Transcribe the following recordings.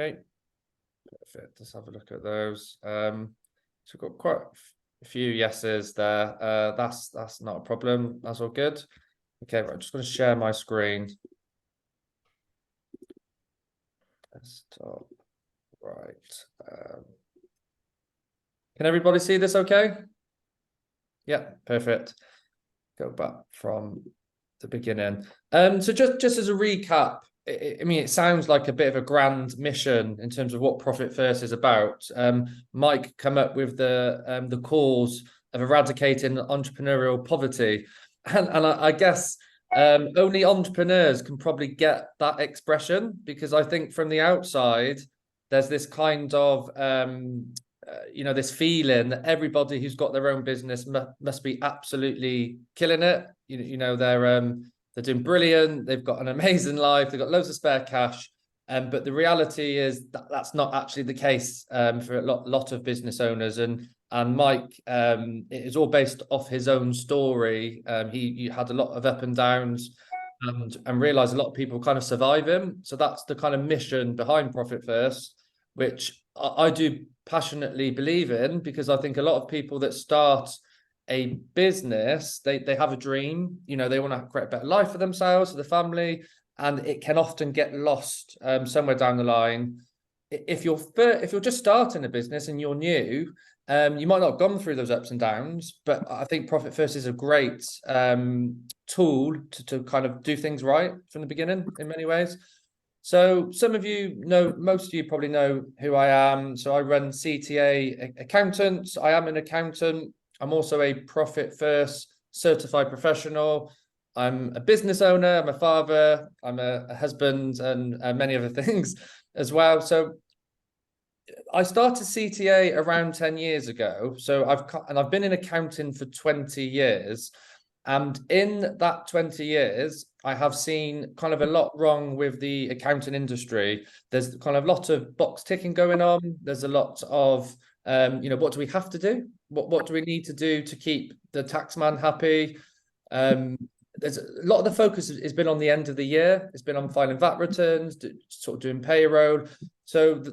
Okay, perfect. Let's have a look at those. So we've got quite a few yeses there. That's not a problem. That's all good. Okay, right, I'm just going to share my screen. Desktop, right. Can everybody see this okay? Yeah, perfect. Go back from the beginning. So just as a recap, I mean, it sounds like a bit of a grand mission in terms of what Profit First is about. Mike come up with the cause of eradicating entrepreneurial poverty, and I guess only entrepreneurs can probably get that expression, because I think from the outside there's this kind of this feeling that everybody who's got their own business must be absolutely killing it. They're doing brilliant. They've got an amazing life. They've got loads of spare cash. But the reality is that that's not actually the case for a lot of business owners. And Mike, it is all based off his own story. He had a lot of up and downs, and realized a lot of people kind of survive him. So that's the kind of mission behind Profit First, which I do passionately believe in, because I think a lot of people that start a business, they have a dream, they want to create a better life for themselves, for the family, and it can often get lost somewhere down the line. If you're just starting a business and you're new, you might not have gone through those ups and downs, but I think Profit First is a great tool to kind of do things right from the beginning in many ways. So some of you know, most of you probably know who I am. So I run CTA Accountants. I am an accountant. I'm also a Profit First certified professional. I'm a business owner. I'm a father. I'm a husband, and many other things as well. So I started CTA around 10 years ago. So I've been in accounting for 20 years. And in that 20 years, I have seen kind of a lot wrong with the accounting industry. There's kind of a lot of box ticking going on. There's a lot of, what do we have to do? What do we need to do to keep the taxman happy? There's a lot of the focus has been on the end of the year. It's been on filing VAT returns, sort of doing payroll. So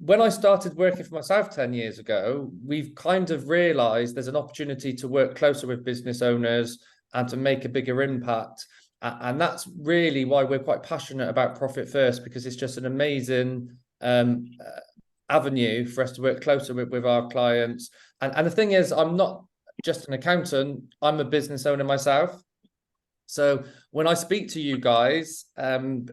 when I started working for myself 10 years ago, we've kind of realized there's an opportunity to work closer with business owners and to make a bigger impact. And that's really why we're quite passionate about Profit First, because it's just an amazing avenue for us to work closer with our clients. And the thing is, I'm not just an accountant, I'm a business owner myself. So when I speak to you guys, some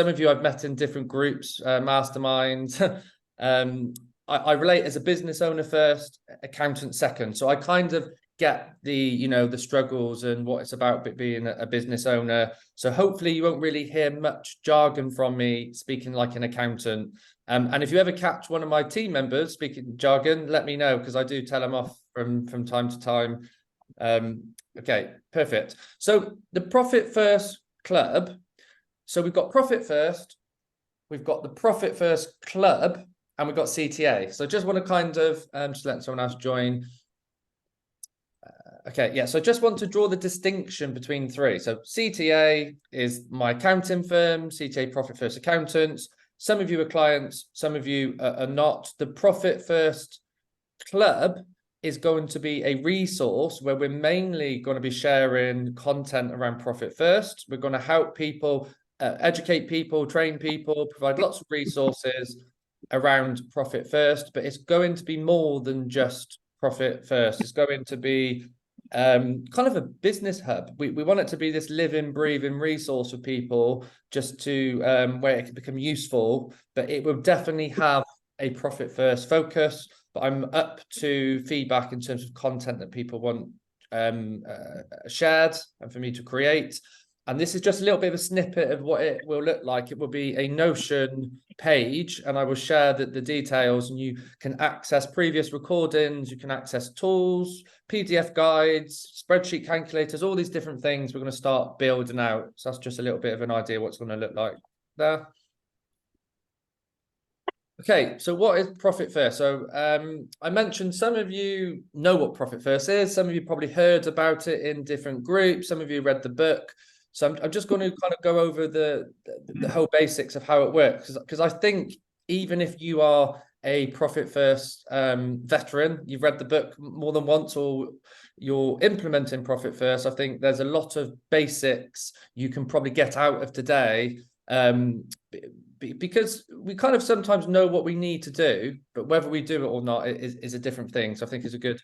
of you I've met in different groups, masterminds. I relate as a business owner first, accountant second. So I kind of get the struggles and what it's about being a business owner. So hopefully you won't really hear much jargon from me speaking like an accountant. And if you ever catch one of my team members speaking jargon, let me know, because I do tell them off from time to time. Okay, perfect. So the Profit First Club. So we've got Profit First, we've got the Profit First Club, and we've got CTA. So I just want to kind of just let someone else join. Okay, yeah, so I just want to draw the distinction between three. So CTA is my accounting firm, CTA Profit First Accountants. Some of you are clients, some of you are not. The Profit First Club is going to be a resource where we're mainly going to be sharing content around Profit First. We're going to help people, educate people, train people, provide lots of resources around Profit First, but it's going to be more than just Profit First. It's going to be kind of a business hub. We want it to be this living, breathing resource for people, just to where it can become useful, but it will definitely have a Profit First focus. But I'm up to feedback in terms of content that people want shared and for me to create. And this is just a little bit of a snippet of what it will look like. It will be a Notion page, and I will share the details, and you can access previous recordings, you can access tools, PDF guides, spreadsheet calculators, all these different things we're going to start building out. So that's just a little bit of an idea what's going to look like there. Okay, so what is Profit First? So I mentioned some of you know what Profit First is. Some of you probably heard about it in different groups. Some of you read the book. So I'm just going to kind of go over the whole basics of how it works, because I think even if you are a Profit First veteran, you've read the book more than once, or you're implementing Profit First, I think there's a lot of basics you can probably get out of today, because we kind of sometimes know what we need to do, but whether we do it or not is a different thing. So I think it's a good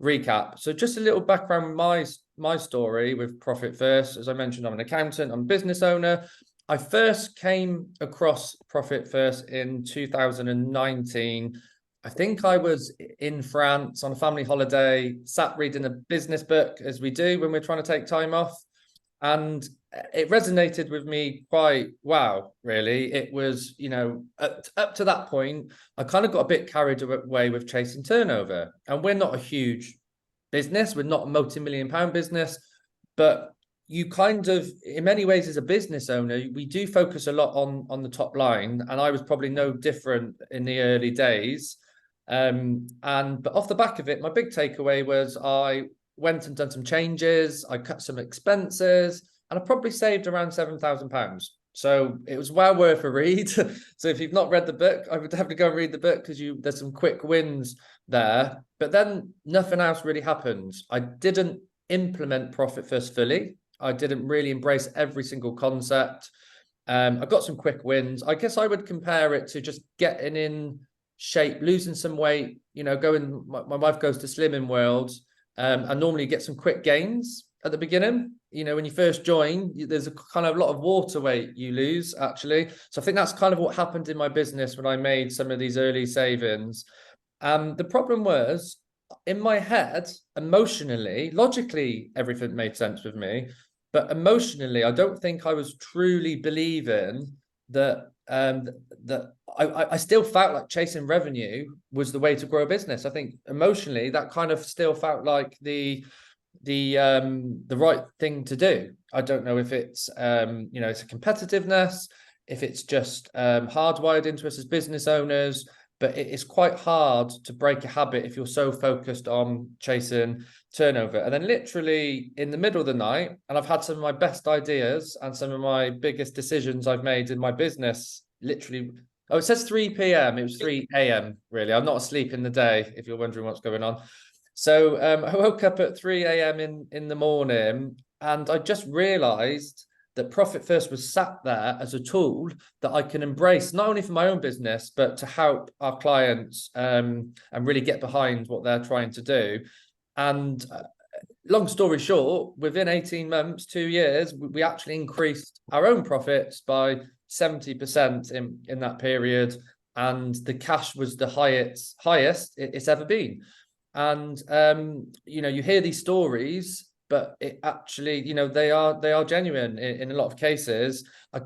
recap. So just a little background, my story with Profit First. As I mentioned, I'm an accountant, I'm a business owner. I first came across Profit First in 2019. I think I was in France on a family holiday, sat reading a business book, as we do when we're trying to take time off. And it resonated with me quite well, really. It was, up to that point, I kind of got a bit carried away with chasing turnover. And we're not a huge business, we're not a multi-million pound business, but you kind of, in many ways, as a business owner, we do focus a lot on the top line. And I was probably no different in the early days. But off the back of it, my big takeaway was I went and done some changes, I cut some expenses, and I probably saved around £7,000. So it was well worth a read. So if you've not read the book, I would have to go and read the book, because there's some quick wins there. But then nothing else really happened. I didn't implement Profit First fully. I didn't really embrace every single concept. I got some quick wins. I guess I would compare it to just getting in shape, losing some weight, going, my wife goes to Slimming World. I normally get some quick gains at the beginning. When you first join, there's a kind of lot of water weight you lose, actually. So I think that's kind of what happened in my business when I made some of these early savings. The problem was, in my head, emotionally, logically, everything made sense with me. But emotionally, I don't think I was truly believing that I still felt like chasing revenue was the way to grow a business. I think emotionally that kind of still felt like the right thing to do. I don't know if it's it's a competitiveness, if it's just hardwired into us as business owners, but it's quite hard to break a habit if you're so focused on chasing turnover. And then literally in the middle of the night, and I've had some of my best ideas and some of my biggest decisions I've made in my business, literally, it says 3 p.m. It was 3 a.m. really. I'm not asleep in the day, if you're wondering what's going on. So I woke up at 3 a.m. in the morning, and I just realized that Profit First was sat there as a tool that I can embrace, not only for my own business, but to help our clients and really get behind what they're trying to do. And long story short, within 18 months, 2 years, we actually increased our own profits by 70% in that period. And the cash was the highest it's ever been. And, you hear these stories, but it actually, they are genuine in a lot of cases. I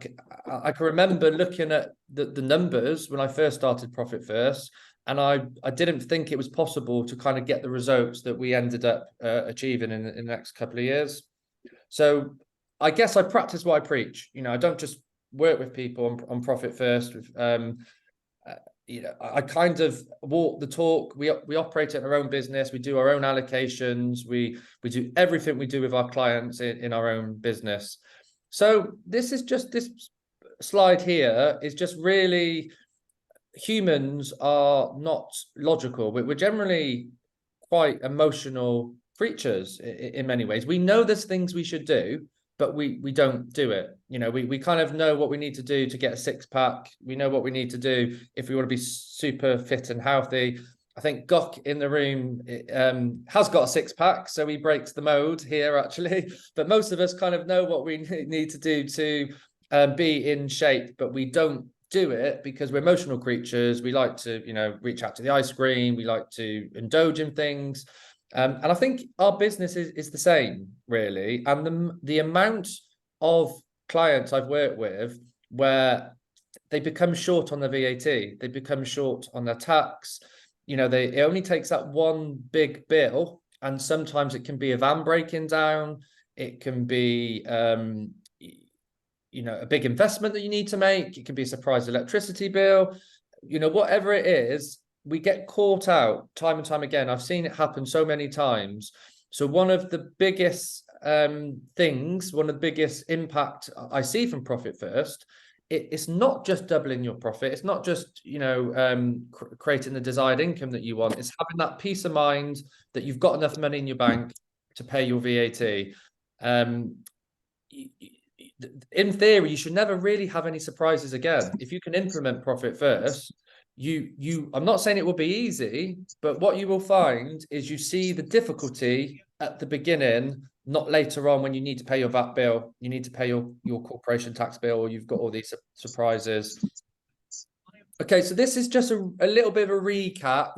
can remember looking at the numbers when I first started Profit First, and I didn't think it was possible to kind of get the results that we ended up achieving in the next couple of years. So I guess I practice what I preach. I don't just work with people on Profit First. I kind of walk the talk. We operate in our own business. We do our own allocations. We do everything we do with our clients in our own business. So this slide here is just really, humans are not logical. We're generally quite emotional creatures in many ways. We know there's things we should do, but we don't do it. We kind of know what we need to do to get a six-pack. We know what we need to do if we want to be super fit and healthy. I think Gok in the room has got a six-pack, so he breaks the mode here, actually. But most of us kind of know what we need to do to be in shape, but we don't do it because we're emotional creatures. We like to, reach out to the ice cream. We like to indulge in things. And I think our business is the same, really. And the amount of clients I've worked with where they become short on their VAT, they become short on their tax, it only takes that one big bill. And sometimes it can be a van breaking down. It can be, a big investment that you need to make. It can be a surprise electricity bill, whatever it is. We get caught out time and time again. I've seen it happen so many times. So one of the biggest things, one of the biggest impact I see from Profit First, it's not just doubling your profit. It's not just, creating the desired income that you want. It's having that peace of mind that you've got enough money in your bank to pay your VAT. In theory, you should never really have any surprises again. If you can implement Profit First, I'm not saying it will be easy, but what you will find is you see the difficulty at the beginning, not later on when you need to pay your VAT bill, you need to pay your corporation tax bill, or you've got all these surprises. Okay, so this is just a little bit of a recap,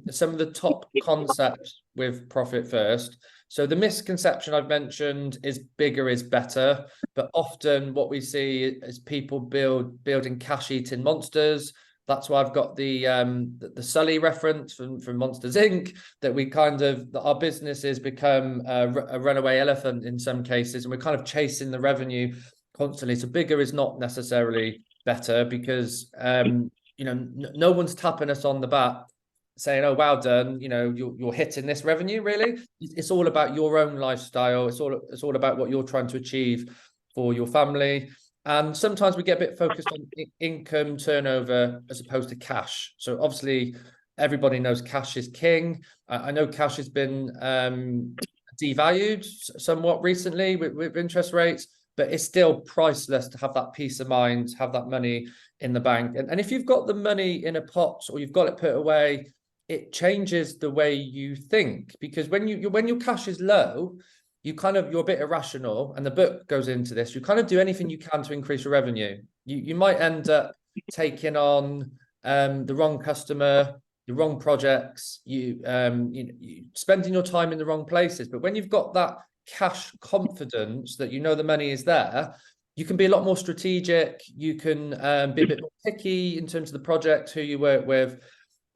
some of the top concepts with Profit First. So the misconception I've mentioned is bigger is better, but often what we see is people building cash-eating monsters. That's why I've got the Sully reference from Monsters Inc. that our businesses become a runaway elephant in some cases, and we're kind of chasing the revenue constantly. So bigger is not necessarily better, because no one's tapping us on the back saying, "Oh, well done, you're hitting this revenue." Really, it's all about your own lifestyle. It's all about what you're trying to achieve for your family. And sometimes we get a bit focused on income turnover as opposed to cash. So obviously everybody knows cash is king. I know cash has been devalued somewhat recently with interest rates, but it's still priceless to have that peace of mind, have that money in the bank. And if you've got the money in a pot, or you've got it put away, it changes the way you think. Because when your cash is low, you're a bit irrational, and the book goes into this. You kind of do anything you can to increase your revenue. You might end up taking on the wrong customer, the wrong projects, you spending your time in the wrong places. But when you've got that cash confidence that the money is there, you can be a lot more strategic. You can be a bit more picky in terms of the project, who you work with.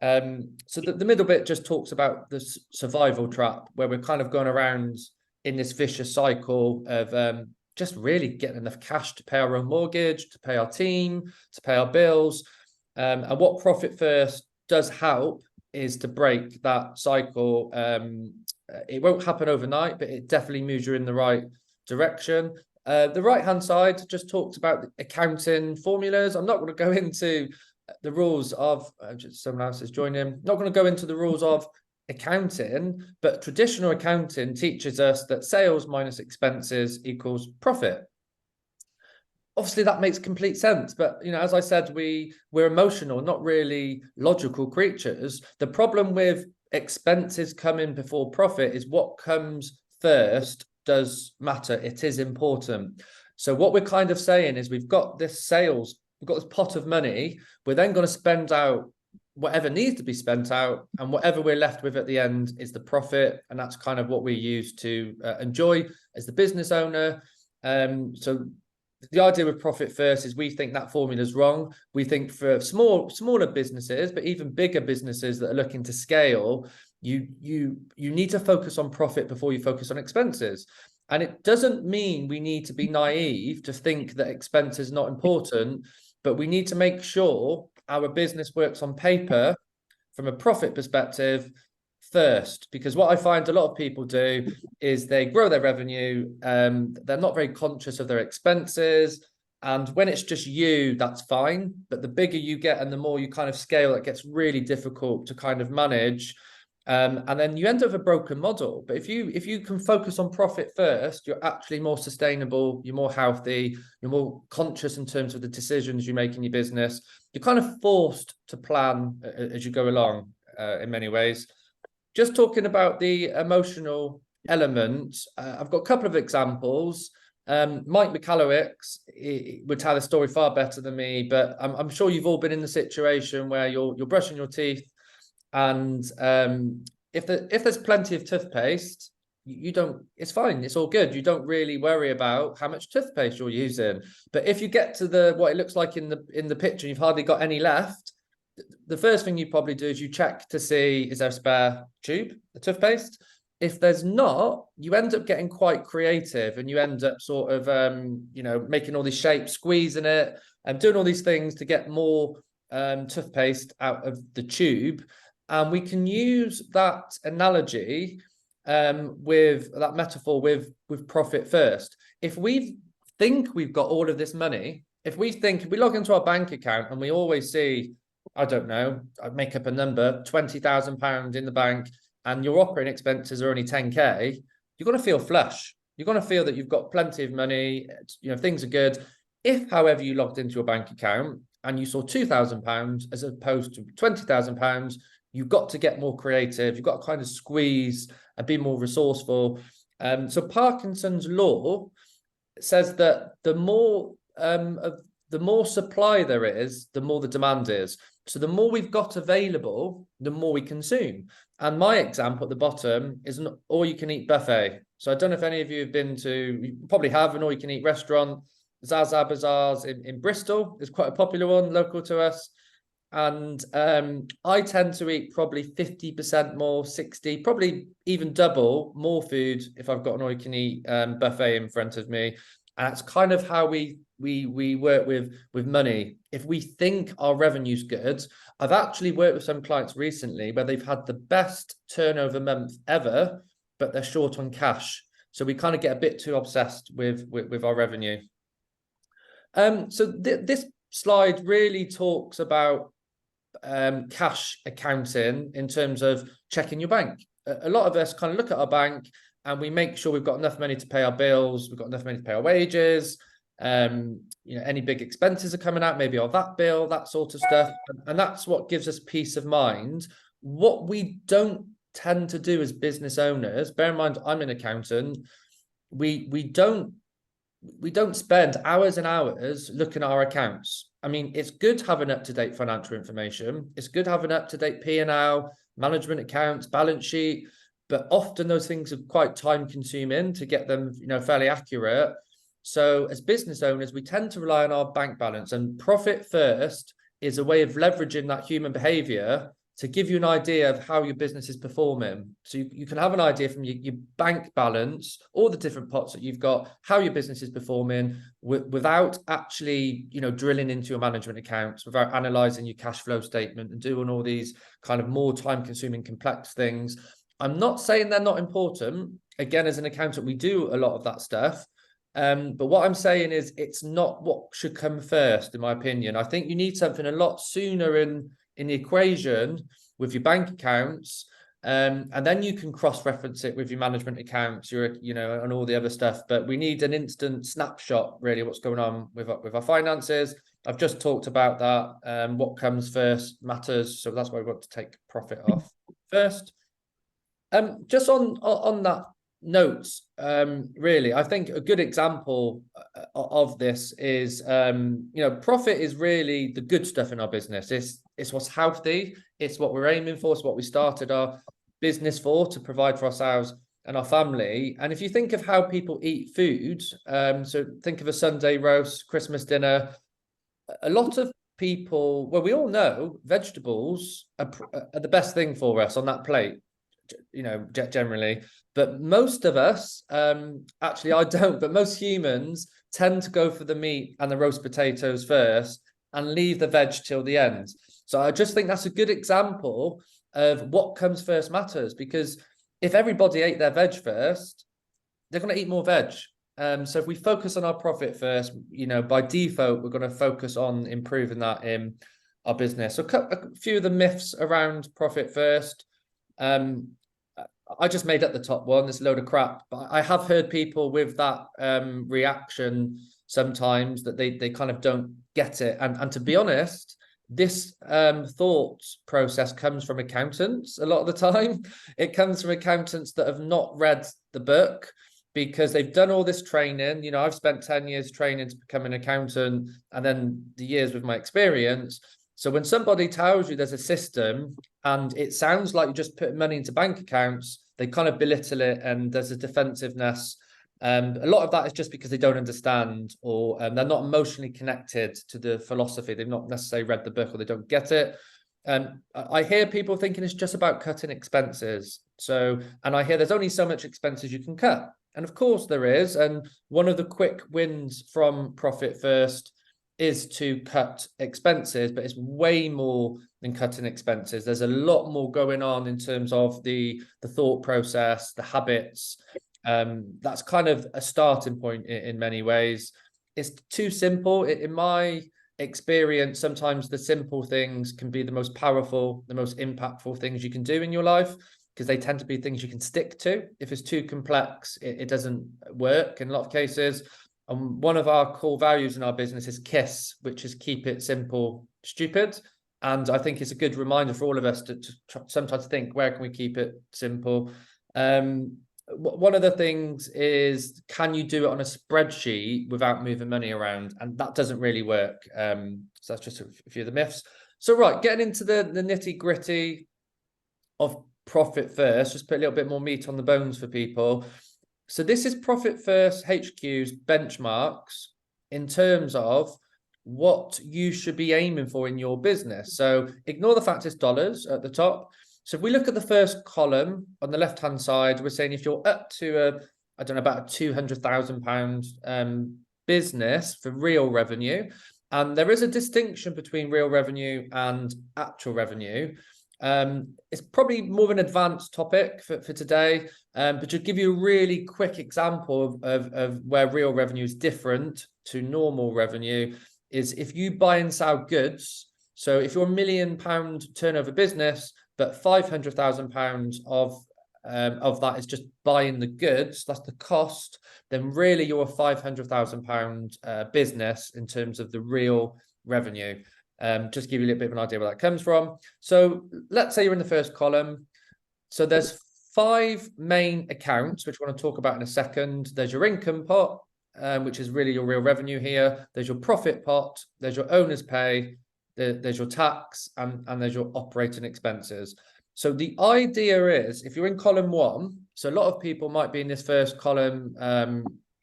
So the middle bit just talks about the survival trap, where we're kind of going around in this vicious cycle of just really getting enough cash to pay our own mortgage, to pay our team, to pay our bills. And what Profit First does help is to break that cycle. It won't happen overnight, but it definitely moves you in the right direction. The right-hand side just talks about accounting formulas. I'm not going to go into the rules of, someone else is joining, not going to go into the rules of accounting, but traditional accounting teaches us that sales minus expenses equals profit. Obviously that makes complete sense, but as I said, we're emotional, not really logical creatures. The problem with expenses coming before profit is what comes first does matter. It is important. So what we're kind of saying is, we've got this pot of money, we're then going to spend out whatever needs to be spent out, and whatever we're left with at the end is the profit. And that's kind of what we use to enjoy as the business owner. So the idea with Profit First is, we think that formula is wrong. We think for smaller businesses, but even bigger businesses that are looking to scale, you need to focus on profit before you focus on expenses. And it doesn't mean we need to be naive to think that expenses is not important, but we need to make sure our business works on paper from a profit perspective first. Because what I find a lot of people do is they grow their revenue, they're not very conscious of their expenses. And when it's just you, that's fine. But the bigger you get and the more you kind of scale, it gets really difficult to kind of manage. And then you end up with a broken model. But if you can focus on profit first, you're actually more sustainable, you're more healthy, you're more conscious in terms of the decisions you make in your business. You're kind of forced to plan as you go along in many ways. Just talking about the emotional element, I've got a couple of examples. Mike Michalowicz would tell the story far better than me, but I'm sure you've all been in the situation where you're brushing your teeth, and if there's plenty of toothpaste, it's fine, it's all good. You don't really worry about how much toothpaste you're using. But if you get to what it looks like in the picture, you've hardly got any left, the first thing you probably do is you check to see, is there a spare tube, the toothpaste? If there's not, you end up getting quite creative, and you end up sort of making all these shapes, squeezing it, and doing all these things to get more toothpaste out of the tube. And we can use that analogy with that metaphor with profit first. If we think we've got all of this money, if we log into our bank account and we always see, I don't know, I'd make up a number, £20,000 in the bank, and your operating expenses are only 10K, you're going to feel flush. You're going to feel that you've got plenty of money, things are good. If, however, you logged into your bank account and you saw £2,000 as opposed to £20,000, you've got to get more creative. You've got to kind of squeeze and be more resourceful. So Parkinson's law says that the more supply there is, the more the demand is. So the more we've got available, the more we consume. And my example at the bottom is an all-you-can-eat buffet. So I don't know if any of you have been to, you probably have an all-you-can-eat restaurant. Zaza Bazaars in Bristol is quite a popular one, local to us. And I tend to eat probably 50% more, 60, probably even double more food if I've got an all-you-can-eat buffet in front of me. And that's kind of how we work with money. If we think our revenue's good, I've actually worked with some clients recently where they've had the best turnover month ever, but they're short on cash. So we kind of get a bit too obsessed with our revenue. So this slide really talks about cash accounting in terms of checking your bank. A lot of us kind of look at our bank and we make sure we've got enough money to pay our bills, we've got enough money to pay our wages, any big expenses are coming out, maybe our VAT bill, that sort of stuff. And that's what gives us peace of mind. What we don't tend to do as business owners, bear in mind, I'm an accountant, we don't spend hours and hours looking at our accounts. I mean, it's good to have an up-to-date financial information. It's good to have an up-to-date P&L, management accounts, balance sheet, but often those things are quite time-consuming to get them, fairly accurate. So as business owners, we tend to rely on our bank balance, and Profit First is a way of leveraging that human behavior to give you an idea of how your business is performing. So you can have an idea from your bank balance, all the different pots that you've got, how your business is performing without actually, drilling into your management accounts, without analyzing your cash flow statement and doing all these kind of more time consuming complex things. I'm not saying they're not important. Again, as an accountant, we do a lot of that stuff. But what I'm saying is it's not what should come first, in my opinion. I think you need something a lot sooner in the equation with your bank accounts, and then you can cross-reference it with your management accounts, and all the other stuff. But we need an instant snapshot, really, what's going on with our finances. I've just talked about that. What comes first matters, so that's why we want to take profit off first. Just on that note, really, I think a good example of this is, profit is really the good stuff in our business. It's what's healthy. It's what we're aiming for. It's what we started our business for, to provide for ourselves and our family. And if you think of how people eat food, so think of a Sunday roast, Christmas dinner, a lot of people, well, we all know vegetables are the best thing for us on that plate, generally. But most of us, actually I don't, but most humans tend to go for the meat and the roast potatoes first and leave the veg till the end. So I just think that's a good example of what comes first matters, because if everybody ate their veg first, they're going to eat more veg. So if we focus on our profit first, by default, we're going to focus on improving that in our business. So a few of the myths around profit first. I just made up the top one. There's a load of crap, but I have heard people with that reaction sometimes, that they kind of don't get it. And to be honest, this thought process comes from accountants a lot of the time. It comes from accountants that have not read the book, because they've done all this training. I've spent 10 years training to become an accountant, and then the years with my experience. So when somebody tells you there's a system and it sounds like you just put money into bank accounts, they kind of belittle it, and there's a defensiveness. A lot of that is just because they don't understand, or they're not emotionally connected to the philosophy. They've not necessarily read the book, or they don't get it. I hear people thinking it's just about cutting expenses. And I hear there's only so much expenses you can cut. And of course there is. And one of the quick wins from Profit First is to cut expenses, but it's way more than cutting expenses. There's a lot more going on in terms of the thought process, the habits. That's kind of a starting point in many ways. It's too simple. In my experience, sometimes the simple things can be the most powerful, the most impactful things you can do in your life, because they tend to be things you can stick to. If it's too complex, it doesn't work in a lot of cases. And one of our core values in our business is KISS, which is keep it simple, stupid. And I think it's a good reminder for all of us to sometimes think, where can we keep it simple? One of the things is, can you do it on a spreadsheet without moving money around? And that doesn't really work. So that's just a few of the myths. So right, getting into the nitty gritty of Profit First, just put a little bit more meat on the bones for people. So this is Profit First HQ's benchmarks in terms of what you should be aiming for in your business. So ignore the fact it's dollars at the top. So if we look at the first column on the left-hand side, we're saying if you're up to I don't know, about a £200,000 business for real revenue, and there is a distinction between real revenue and actual revenue. It's probably more of an advanced topic for today, but to give you a really quick example of where real revenue is different to normal revenue is if you buy and sell goods. So if you're £1 million turnover business, but £500,000 of that is just buying the goods, that's the cost, then really you're a £500,000 business in terms of the real revenue. Just give you a little bit of an idea where that comes from. So let's say you're in the first column. So there's 5 main accounts, which I want to talk about in a second. There's your income pot, which is really your real revenue here. There's your profit pot. There's your owner's pay. There's your tax, and there's your operating expenses. So the idea is, if you're in column 1, so a lot of people might be in this first column,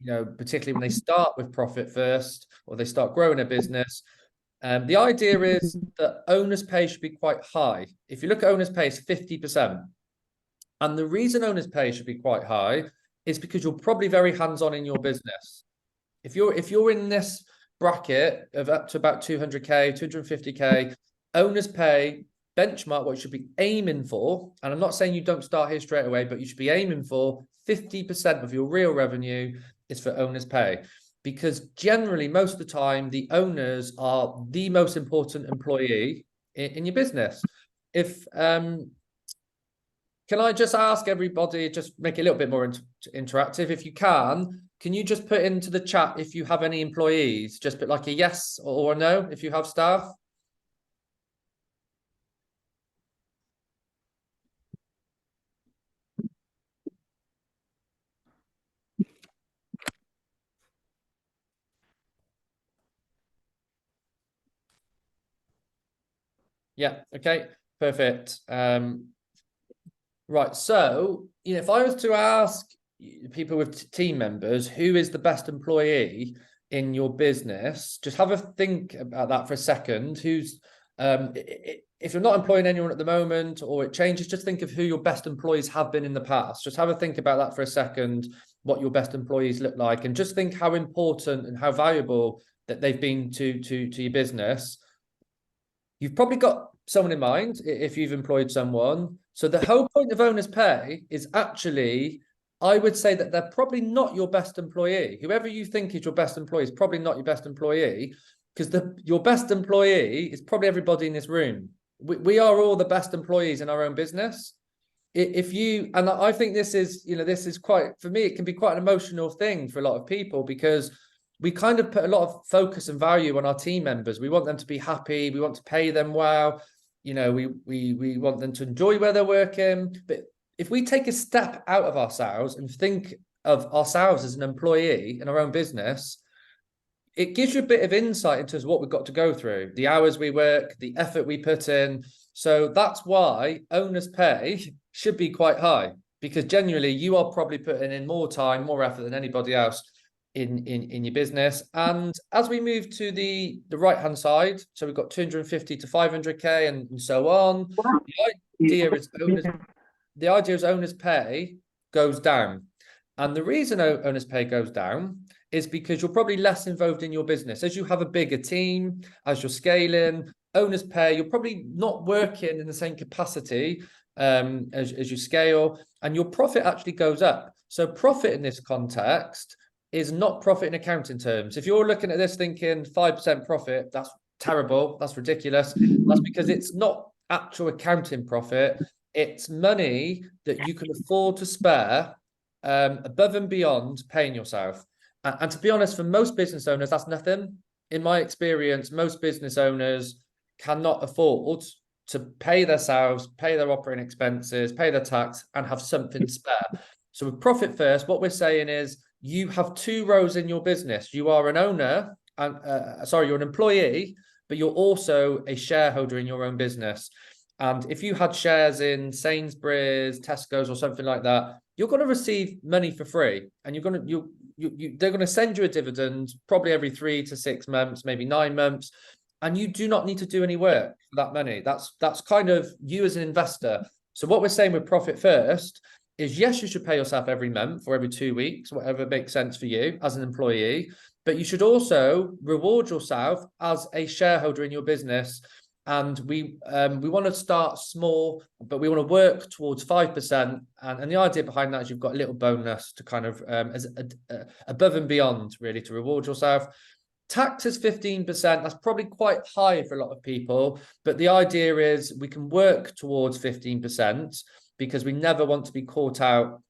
particularly when they start with Profit First or they start growing a business. The idea is that owner's pay should be quite high. If you look at owner's pay, it's 50%. And the reason owner's pay should be quite high is because you're probably very hands-on in your business. If you're in this bracket of up to about 200K, 250K, owner's pay, benchmark what you should be aiming for. And I'm not saying you don't start here straight away, but you should be aiming for 50% of your real revenue is for owner's pay. Because generally, most of the time, the owners are the most important employee in your business. Can I just ask everybody, just make it a little bit more interactive? If you can you just put into the chat if you have any employees? Just put like a yes or a no if you have staff. Yeah, okay, perfect. Right, so if I was to ask people with team members who is the best employee in your business, just have a think about that for a second. Who's if you're not employing anyone at the moment or it changes, just think of who your best employees have been in the past. Just have a think about that for a second, what your best employees look like, and just think how important and how valuable that they've been to your business. You've probably got someone in mind if you've employed someone. So the whole point of owner's pay is actually, I would say that they're probably not your best employee. Whoever you think is your best employee is probably not your best employee, because your best employee is probably everybody in this room. We are all the best employees in our own business. And I think this is quite, for me, it can be quite an emotional thing for a lot of people, because we kind of put a lot of focus and value on our team members. We want them to be happy. We want to pay them well. We want them to enjoy where they're working. But if we take a step out of ourselves and think of ourselves as an employee in our own business, it gives you a bit of insight into what we've got to go through, the hours we work, the effort we put in. So that's why owner's pay should be quite high, because genuinely you are probably putting in more time, more effort than anybody else in your business. And as we move to the right hand side, so we've got 250 to 500K and so on. The idea is owner's pay goes down. And the reason owner's pay goes down is because you're probably less involved in your business. As you have a bigger team, as you're scaling, owner's pay, you're probably not working in the same capacity as you scale, and your profit actually goes up. So profit in this context is not profit in accounting terms. If you're looking at this thinking 5% profit, that's terrible, that's ridiculous. That's because it's not actual accounting profit. It's money that you can afford to spare above and beyond paying yourself. And to be honest, for most business owners, that's nothing. In my experience, most business owners cannot afford to pay themselves, pay their operating expenses, pay their tax, and have something spare. So with Profit First, what we're saying is you have two roles in your business. You are an owner, and you're an employee, but you're also a shareholder in your own business. And if you had shares in Sainsbury's, Tesco's, or something like that, you're going to receive money for free, and they're going to send you a dividend probably every 3 to 6 months, maybe 9 months, and you do not need to do any work for that money. That's kind of you as an investor. So what we're saying with Profit First is, yes, you should pay yourself every month or every 2 weeks, whatever makes sense for you as an employee, but you should also reward yourself as a shareholder in your business. And we want to start small, but we want to work towards 5%. And the idea behind that is you've got a little bonus to kind of above and beyond, really, to reward yourself. Tax is 15%. That's probably quite high for a lot of people. But the idea is we can work towards 15% because we never want to be caught out,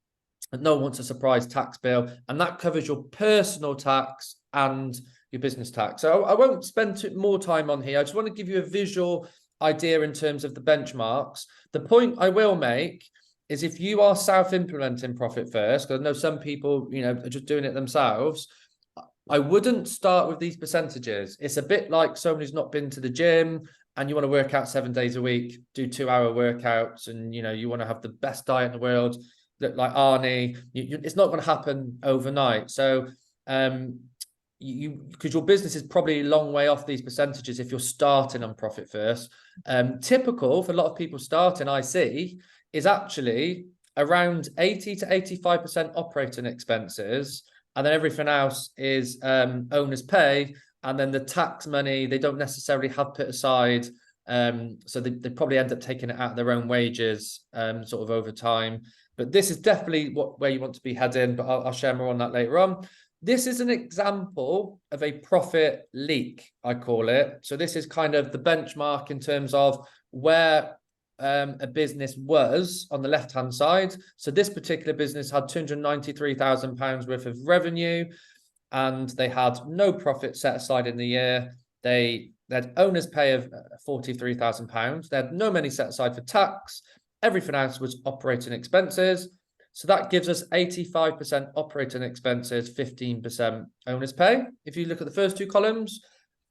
and no one wants a surprise tax bill. And that covers your personal tax and your business tax. So I won't spend more time on here. I just want to give you a visual idea in terms of the benchmarks. The point I will make is, if you are self-implementing Profit First, because I know some people, are just doing it themselves, I wouldn't start with these percentages. It's a bit like someone who's not been to the gym and you want to work out 7 days a week, do 2-hour workouts, and you want to have the best diet in the world, look like Arnie. It's not going to happen overnight. So because your business is probably a long way off these percentages if you're starting on Profit First. Typical for a lot of people starting, I see, is actually around 80 to 85% operating expenses, and then everything else is owner's pay, and then the tax money they don't necessarily have put aside. So they probably end up taking it out of their own wages sort of over time. But this is definitely where you want to be heading, but I'll share more on that later on. This is an example of a profit leak, I call it. So this is kind of the benchmark in terms of where a business was on the left-hand side. So this particular business had £293,000 worth of revenue, and they had no profit set aside in the year. They had owner's pay of £43,000. They had no money set aside for tax. Everything else was operating expenses. So that gives us 85% operating expenses, 15% owner's pay, if you look at the first two columns.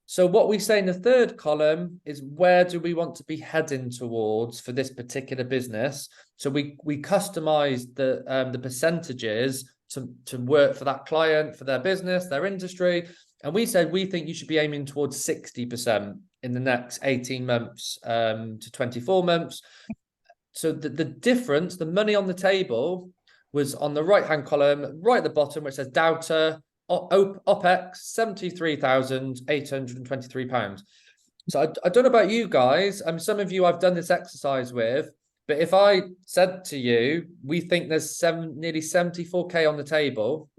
So what we say in the third column is, where do we want to be heading towards for this particular business? So we customize the percentages to work for that client, for their business, their industry. And we said we think you should be aiming towards 60% in the next 18 months to 24 months. So the difference, the money on the table, was on the right-hand column, right at the bottom, where it says Douter, OPEX, £73,823. So I don't know about you guys. Some of you I've done this exercise with, but if I said to you, we think there's nearly 74K on the table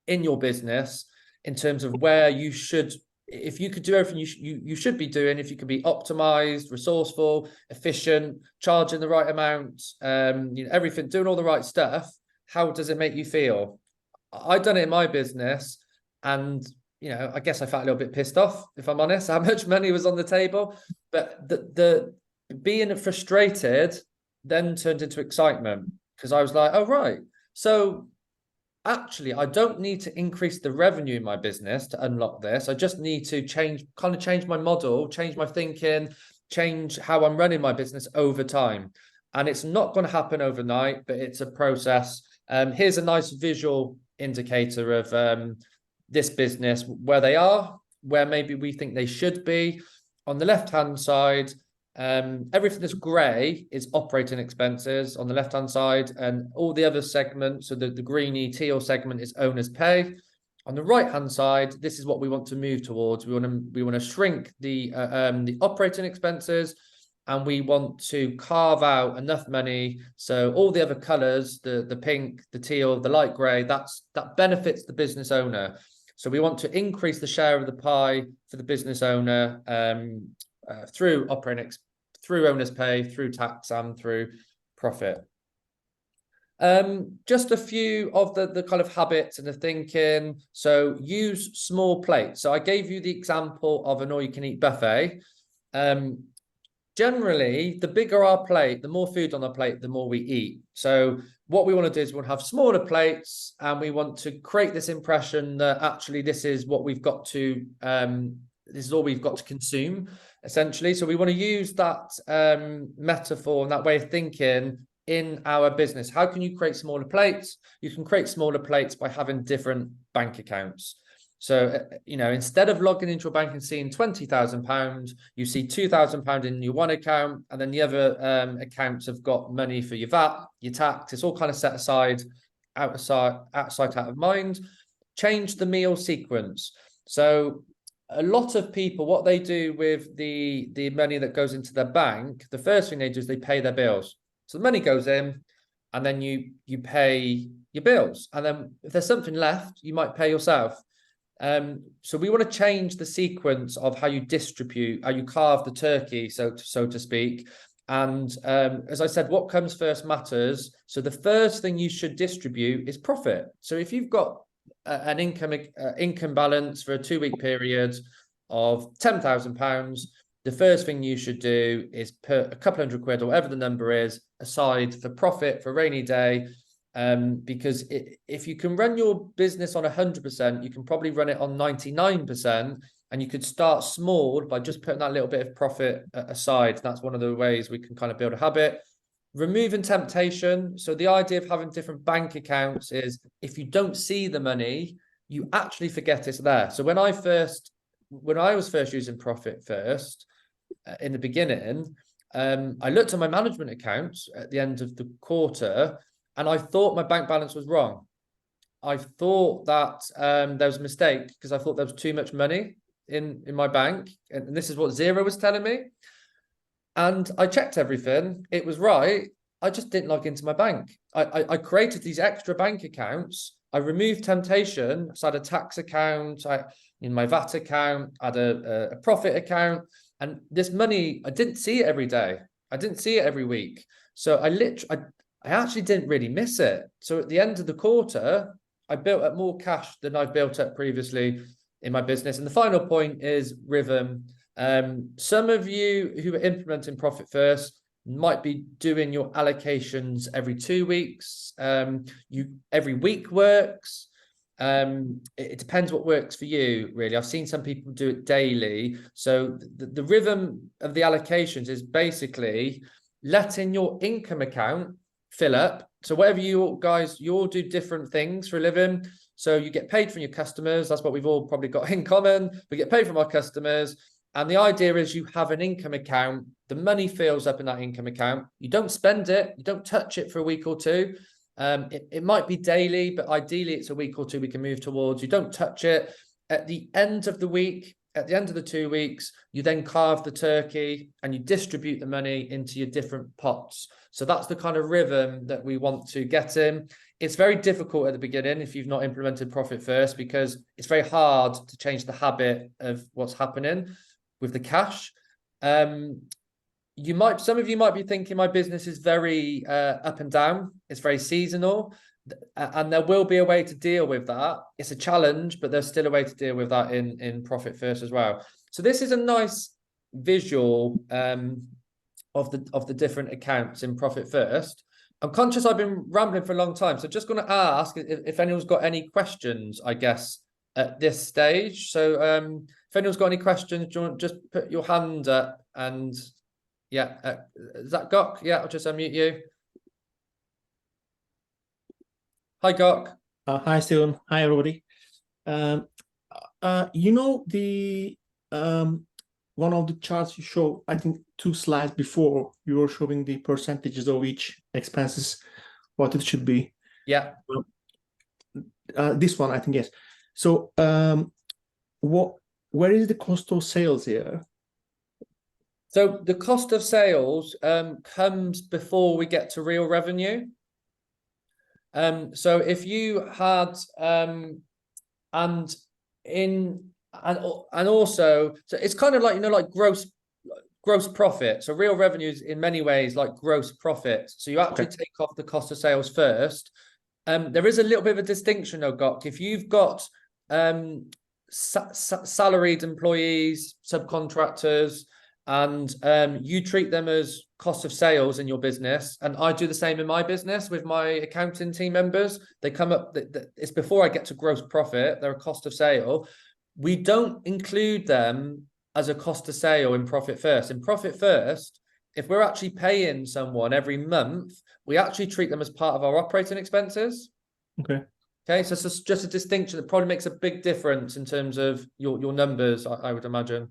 in your business in terms of where you should, if you could do everything you should be doing, if you could be optimized, resourceful, efficient, charging the right amount, everything, doing all the right stuff, how does it make you feel? I've done it in my business, and I guess I felt a little bit pissed off, if I'm honest, how much money was on the table. But the being frustrated then turned into excitement, because I was like, oh right, so actually I don't need to increase the revenue in my business to unlock this. I just need to change my model, change my thinking, change how I'm running my business over time. And it's not going to happen overnight, but it's a process. Here's a nice visual indicator of this business, where they are, where maybe we think they should be. On the left-hand side, everything that's grey is operating expenses on the left-hand side, and all the other segments, so the greeny teal segment, is owner's pay. On the right-hand side, this is what we want to move towards. We want to shrink the operating expenses, and we want to carve out enough money so all the other colors, the pink, the teal, the light gray, that benefits the business owner. So we want to increase the share of the pie for the business owner through through owner's pay, through tax, and through profit. Just a few of the kind of habits and the thinking. So use small plates. So I gave you the example of an all-you-can-eat buffet. Generally, the bigger our plate, the more food on our plate, the more we eat. So what we want to do is we want to have smaller plates, and we want to create this impression that actually this is what we've got to, this is all we've got to consume, essentially. So we want to use that metaphor and that way of thinking in our business. How can you create smaller plates? You can create smaller plates by having different bank accounts. So, you know, instead of logging into a bank and seeing £20,000, you see £2,000 in your one account, and then the other accounts have got money for your VAT, your tax. It's all kind of set aside, out of sight, out of mind. Change the meal sequence. So a lot of people, what they do with the money that goes into their bank, the first thing they do is they pay their bills. So the money goes in, and then you pay your bills. And then if there's something left, you might pay yourself. So we want to change the sequence of how you distribute, how you carve the turkey, so to speak. And as I said, what comes first matters. So the first thing you should distribute is profit. So if you've got an income balance for a 2-week period of £10,000, the first thing you should do is put a couple £100 or whatever the number is aside for profit for a rainy day. Because if you can run your business on 100%, you can probably run it on 99%, and you could start small by just putting that little bit of profit aside. That's one of the ways we can kind of build a habit. Removing temptation. So the idea of having different bank accounts is if you don't see the money, you actually forget it's there. So when I was first using Profit First in the beginning, I looked at my management accounts at the end of the quarter, and I thought my bank balance was wrong. I thought that there was a mistake because I thought there was too much money in my bank. And this is what Xero was telling me. And I checked everything. It was right. I just didn't log into my bank. I created these extra bank accounts. I removed temptation. So I had a tax account, in my VAT account, I had a profit account. And this money, I didn't see it every day. I didn't see it every week. So I actually didn't really miss it. So at the end of the quarter, I built up more cash than I've built up previously in my business. And the final point is rhythm. Some of you who are implementing Profit First might be doing your allocations every 2 weeks. Every week works. It depends what works for you, really. I've seen some people do it daily. So the rhythm of the allocations is basically letting your income account fill up. So whatever you all do different things for a living. So you get paid from your customers. That's what we've all probably got in common. We get paid from our customers. And the idea is you have an income account. The money fills up in that income account. You don't spend it. You don't touch it for a week or two. It might be daily, but ideally it's a week or two we can move towards. You don't touch it. At the end of the week, at the end of the 2 weeks, you then carve the turkey and you distribute the money into your different pots. So that's the kind of rhythm that we want to get in. It's very difficult at the beginning if you've not implemented Profit First, because it's very hard to change the habit of what's happening with the cash. Some of you might be thinking my business is very up and down. It's very seasonal. And there will be a way to deal with that. It's a challenge, but there's still a way to deal with that in Profit First as well. So this is a nice visual of the different accounts in Profit First. I'm conscious I've been rambling for a long time, so just going to ask if anyone's got any questions, I guess, at this stage. So if anyone's got any questions, do you want to just put your hand up? And yeah, is that Gok? Yeah, I'll just unmute you. Hi, Gok. Hi, Stephen. Hi, everybody. You know, the one of the charts you showed, I think 2 slides before, you were showing the percentages of each expenses, what it should be. Yeah. This one, I think, yes. So where is the cost of sales here? So the cost of sales comes before we get to real revenue. So if you had and also, so it's kind of like, you know, like gross profit. So real revenue is in many ways like gross profit. So you actually take off the cost of sales first. There is a little bit of a distinction though, Gok. If you've got salaried employees, subcontractors, and you treat them as cost of sales in your business, and I do the same in my business with my accounting team members, they come up, it's before I get to gross profit, they're a cost of sale. We don't include them as a cost of sale in profit first. In profit first, if we're actually paying someone every month, we actually treat them as part of our operating expenses. Okay. Okay, so it's just a distinction that probably makes a big difference in terms of your numbers, I would imagine.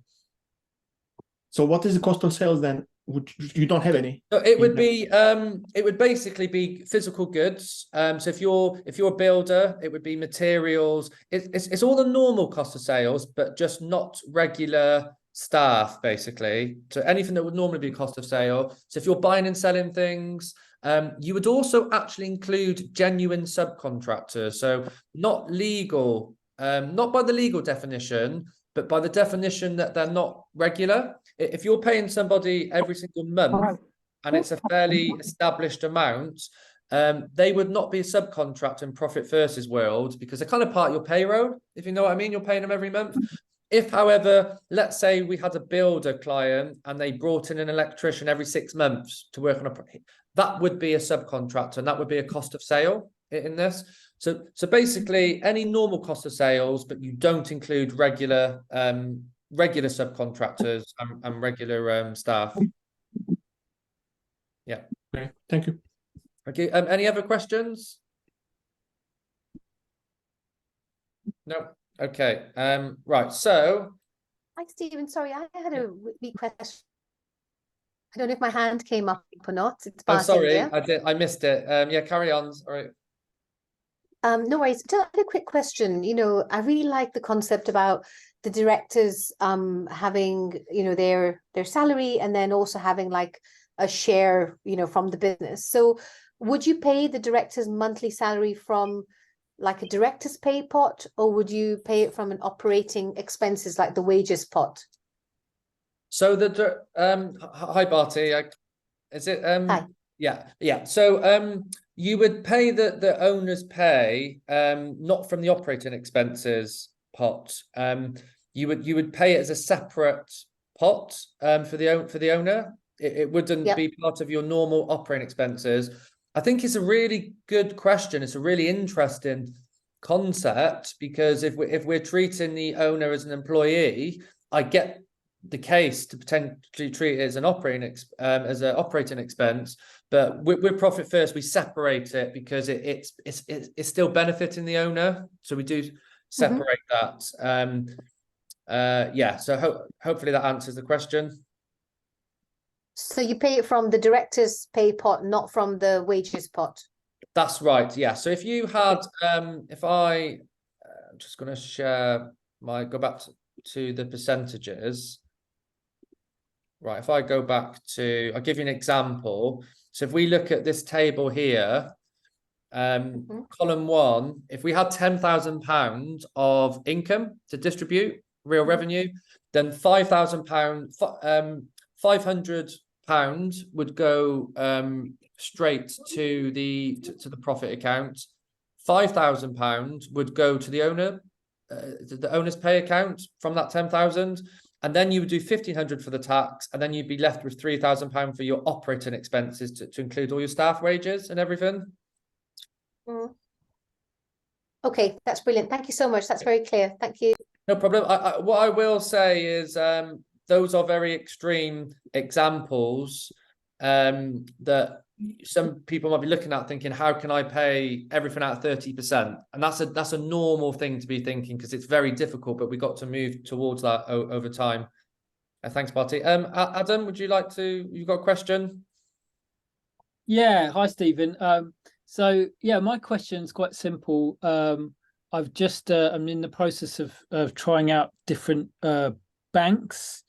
So what is the cost of sales then? You don't have any? So it would basically be physical goods. So if you're a builder, it would be materials. It's all the normal cost of sales, but just not regular staff, basically. So anything that would normally be cost of sale. So if you're buying and selling things, you would also actually include genuine subcontractors. So not legal, not by the legal definition, but by the definition that they're not regular. If you're paying somebody every single month and it's a fairly established amount, they would not be a subcontractor in Profit First's world because they're kind of part of your payroll, if you know what I mean. You're paying them every month. If, however, let's say we had a builder client and they brought in an electrician every 6 months to work on a project, that would be a subcontractor and that would be a cost of sale in this. So basically any normal cost of sales, but you don't include regular subcontractors and regular staff. Yeah. Okay, thank you. Okay. Any other questions? No. Okay. Right. So. Hi, Stephen. Sorry, I had a wee question. I don't know if my hand came up or not. It's Oh, sorry, India. I missed it. Yeah, carry on. All right. No worries. Just a quick question. You know, I really like the concept about the directors having, you know, their salary and then also having like a share, you know, from the business. So would you pay the director's monthly salary from like a director's pay pot, or would you pay it from an operating expenses like the wages pot? So hi Barty, is it Hi. Yeah. So you would pay the owner's pay not from the operating expenses pot. You would pay it as a separate pot for the owner. It wouldn't be part of your normal operating expenses. I think it's a really good question. It's a really interesting concept because if we're treating the owner as an employee, I get the case to potentially treat it as an operating expense, but with Profit First we separate it because it's still benefiting the owner, so we do separate that. Yeah, so hopefully that answers the question. So you pay it from the director's pay pot, not from the wages pot. That's right. Yeah. So if you had, if I'm just going to share go back to the percentages. Right. If I go back to, I'll give you an example. So if we look at this table here, column 1, if we had £10,000 of income to distribute, real revenue, then £5,000, £500 would go straight to the profit account. £5,000 would go to the owner's pay account from that 10,000, and then you would do 1,500 for the tax, and then you'd be left with £3,000 for your operating expenses to include all your staff wages and everything. Okay, that's brilliant. Thank you so much. That's very clear. Thank you. No problem. What I will say is those are very extreme examples that some people might be looking at thinking, how can I pay everything out 30%? And that's a normal thing to be thinking because it's very difficult, but we got to move towards that over time. Thanks, Barty. Adam, you've got a question? Yeah, hi Stephen. So yeah, my question's quite simple. I've just I'm in the process of trying out different banks,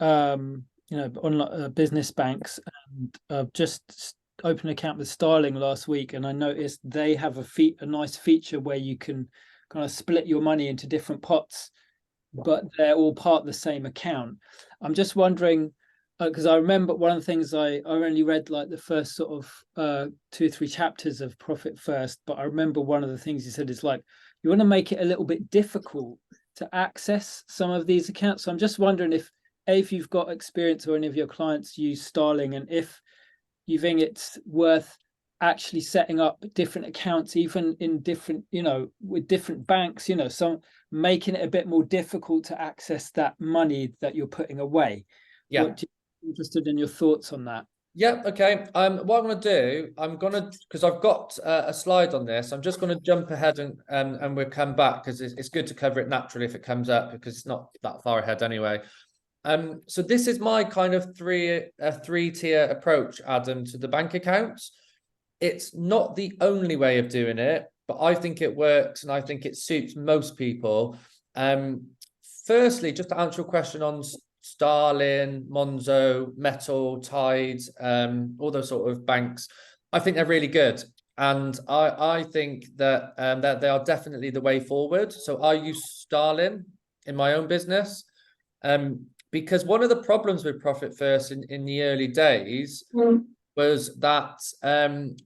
online business banks, and I've just opened an account with Starling last week, and I noticed they have a nice feature where you can kind of split your money into different pots, but they're all part of the same account. I'm just wondering, because I remember one of the things I only read like the first sort of 2-3 chapters of Profit First, but I remember one of the things you said is like you want to make it a little bit difficult to access some of these accounts. So I'm just wondering if you've got experience or any of your clients use Starling, and if you think it's worth actually setting up different accounts, even in different, with different banks, some making it a bit more difficult to access that money that you're putting away. Yeah. Interested in your thoughts on that. Yeah, okay. What I'm going to do, because I've got a slide on this, I'm just going to jump ahead and we'll come back, because it's good to cover it naturally if it comes up, because it's not that far ahead anyway. So this is my kind of three-tier approach, Adam, to the bank accounts. It's not the only way of doing it, but I think it works and I think it suits most people. Firstly, just to answer your question on Starling, Monzo, Metal, Tide, all those sort of banks, I think they're really good. And I think that that they are definitely the way forward. So I use Starling in my own business. Because one of the problems with Profit First in the early days was that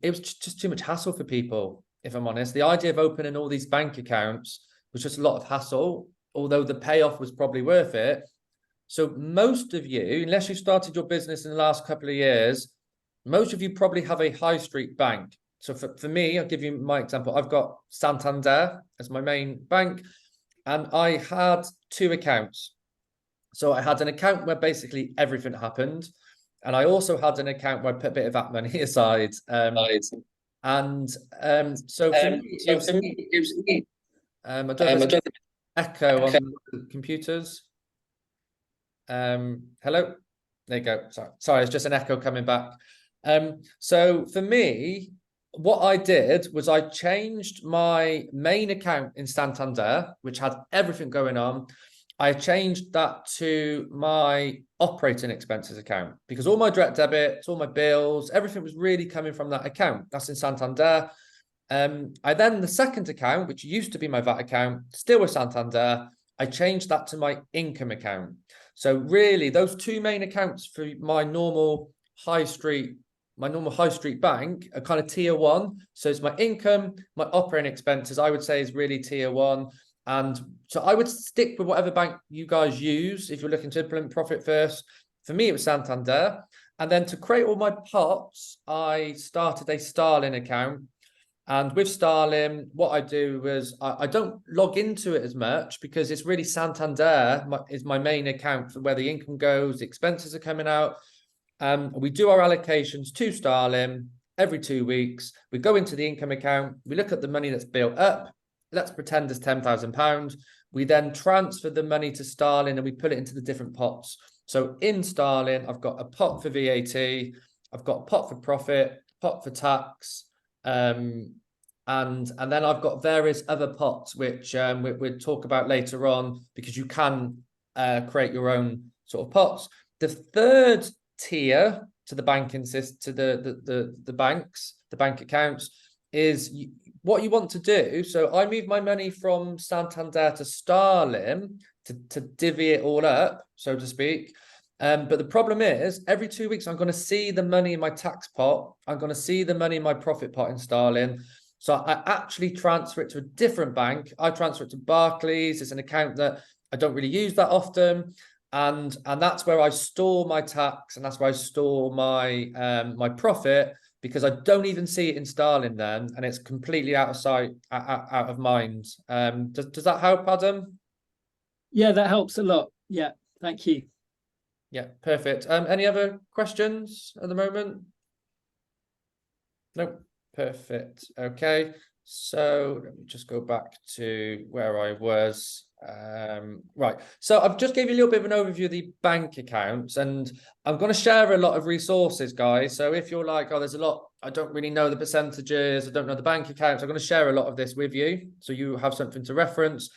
it was just too much hassle for people, if I'm honest. The idea of opening all these bank accounts was just a lot of hassle, although the payoff was probably worth it. So most of you, unless you started your business in the last couple of years, most of you probably have a high street bank. So for me, I'll give you my example. I've got Santander as my main bank, and I had 2 accounts. So I had an account where basically everything happened. And I also had an account where I put a bit of that money aside. So for me, I don't know if it's echo on the computers. Hello? There you go. Sorry, it's just an echo coming back. So for me, what I did was I changed my main account in Santander, which had everything going on. I changed that to my operating expenses account, because all my direct debits, all my bills, everything was really coming from that account. That's in Santander. I then, the second account, which used to be my VAT account, still with Santander, I changed that to my income account. So really, those 2 main accounts for my normal high street bank are kind of tier 1. So it's my income, my operating expenses, I would say, is really tier 1. And so I would stick with whatever bank you guys use if you're looking to implement Profit First. For me, it was Santander. And then to create all my pots, I started a Starling account. And with Starling, what I do is I don't log into it as much, because it's really Santander is my main account for where the income goes, the expenses are coming out. We do our allocations to Starling every 2 weeks. We go into the income account, we look at the money that's built up. Let's pretend it's £10,000. We then transfer the money to Starling and we put it into the different pots. So in Starling, I've got a pot for VAT, I've got a pot for profit, pot for tax, and then I've got various other pots, which we'll talk about later on, because you can create your own sort of pots. The third tier to the banking system, to the banks, the bank accounts, is what you want to do. So I moved my money from Santander to Starling to divvy it all up, so to speak. But the problem is, every 2 weeks, I'm going to see the money in my tax pot. I'm going to see the money in my profit pot in Starling. So I actually transfer it to a different bank. I transfer it to Barclays. It's an account that I don't really use that often. And that's where I store my tax, and that's where I store my my profit, because I don't even see it in Starling then, and it's completely out of sight, out of mind. Does that help, Adam? Yeah, that helps a lot. Yeah, thank you. Yeah, perfect. Any other questions at the moment? Nope. Perfect. Okay. So let me just go back to where I was. Right, so I've just gave you a little bit of an overview of the bank accounts, and I'm going to share a lot of resources, guys. So if you're like, oh, there's a lot, I don't really know the percentages, I don't know the bank accounts, I'm going to share a lot of this with you, so you have something to reference.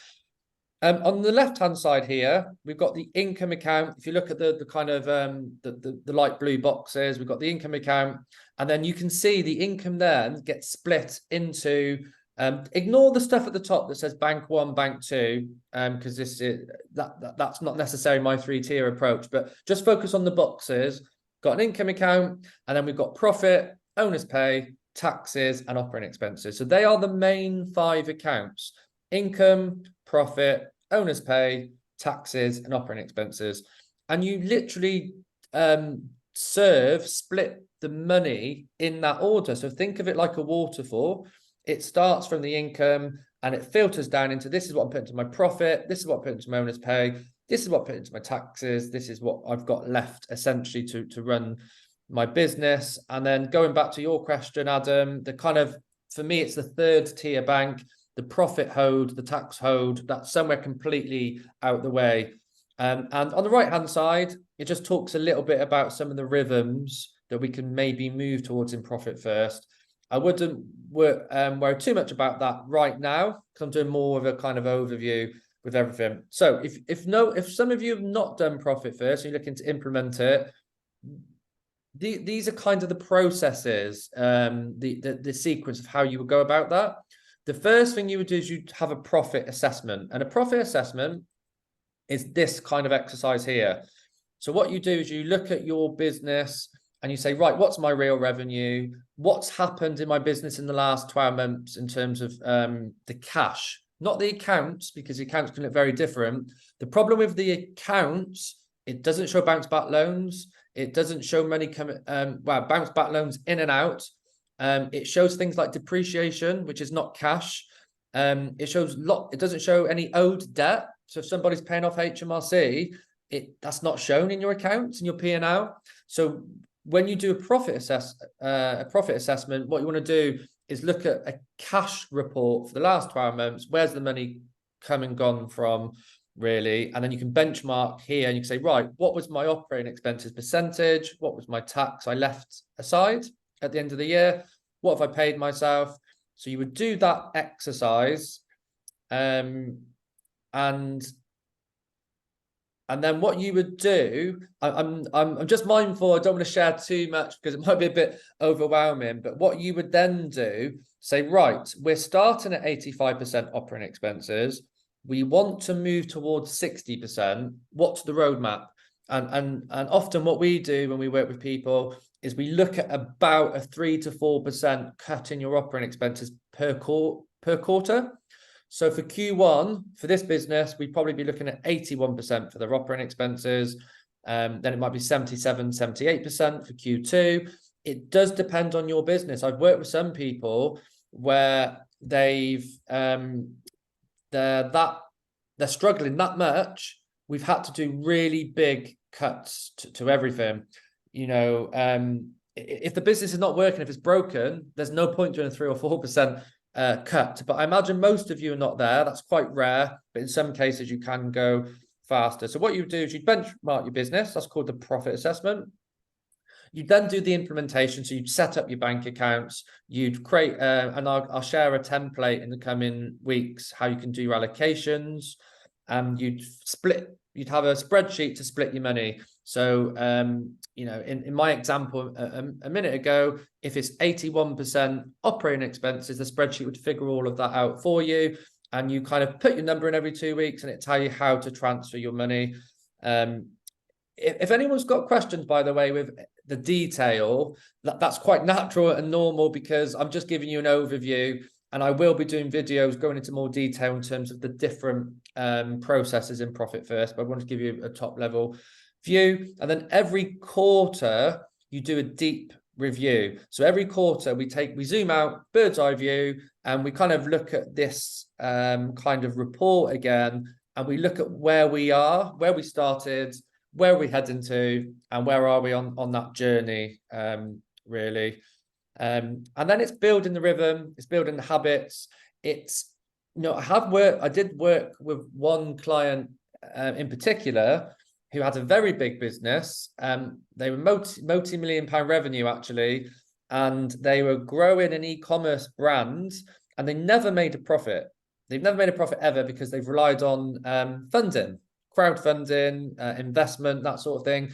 On the left-hand side here, we've got the income account. If you look at the kind of the light blue boxes, we've got the income account, and then you can see the income then gets split into. Ignore the stuff at the top that says bank 1, bank 2, because this is that's not necessarily my 3-tier approach, but just focus on the boxes. Got an income account, and then we've got profit, owner's pay, taxes, and operating expenses. So they are the main 5 accounts: income, profit, owner's pay, taxes, and operating expenses. And you literally split the money in that order. So think of it like a waterfall. It starts from the income and it filters down into, this is what I'm putting into my profit, this is what I'm putting into my owner's pay, this is what I'm putting into my taxes, this is what I've got left essentially to run my business. And then going back to your question, Adam, the kind of, for me, it's the 3rd tier bank, the profit hold, the tax hold, that's somewhere completely out the way. And on the right-hand side, it just talks a little bit about some of the rhythms that we can maybe move towards in profit first. I wouldn't worry too much about that right now, because I'm doing more of a kind of overview with everything. So if some of you have not done profit first, and you're looking to implement it, these are kind of the processes, the sequence of how you would go about that. The first thing you would do is you'd have a profit assessment, and a profit assessment is this kind of exercise here. So what you do is you look at your business and you say, right, what's my real revenue? What's happened in my business in the last 12 months in terms of the cash, not the accounts, because the accounts can look very different. The problem with the accounts, it doesn't show bounce back loans. It doesn't show money coming, bounce back loans in and out. It shows things like depreciation, which is not cash. It doesn't show any owed debt. So if somebody's paying off HMRC, that's not shown in your accounts and your P&L. So when you do a profit assessment, what you want to do is look at a cash report for the last 12 months. Where's the money come and gone from, really? And then you can benchmark here and you can say, right, what was my operating expenses percentage? What was my tax I left aside at the end of the year? What have I paid myself? So you would do that exercise, and then what you would do, I'm just mindful, I don't want to share too much because it might be a bit overwhelming, but what you would then do, say, right, we're starting at 85% operating expenses. We want to move towards 60%. What's the roadmap? And often what we do when we work with people is we look at about a 3 to 4% cut in your operating expenses per quarter. So for Q1, for this business, we'd probably be looking at 81% for their operating expenses. Then it might be 77, 78% for Q2. It does depend on your business. I've worked with some people where they're struggling that much. We've had to do really big cuts to everything. You know, if the business is not working, if it's broken, there's no point doing a 3 or 4% cut. But I imagine most of you are not there. That's quite rare, but in some cases you can go faster. So what you do is you benchmark your business. That's called the profit assessment. You then do the implementation. So you'd set up your bank accounts. You'd create, and I'll share a template in the coming weeks, how you can do your allocations. You'd have a spreadsheet to split your money. So, you know, in my example a minute ago, if it's 81% operating expenses, the spreadsheet would figure all of that out for you. And you kind of put your number in every 2 weeks and it tell you how to transfer your money. If anyone's got questions, by the way, with the detail, that's quite natural and normal because I'm just giving you an overview. And I will be doing videos going into more detail in terms of the different processes in Profit First, but I want to give you a top level view. And then every quarter, you do a deep review. So every quarter we zoom out, bird's eye view, and we kind of look at this kind of report again, and we look at where we are, where we started, where we're heading to, and where are we on that journey, really. And then it's building the rhythm, it's building the habits, it's I did work with one client in particular who had a very big business. They were multi-million pound revenue actually, and they were growing an e-commerce brand, and they never made a profit. They've never made a profit ever because they've relied on funding, crowdfunding, investment, that sort of thing.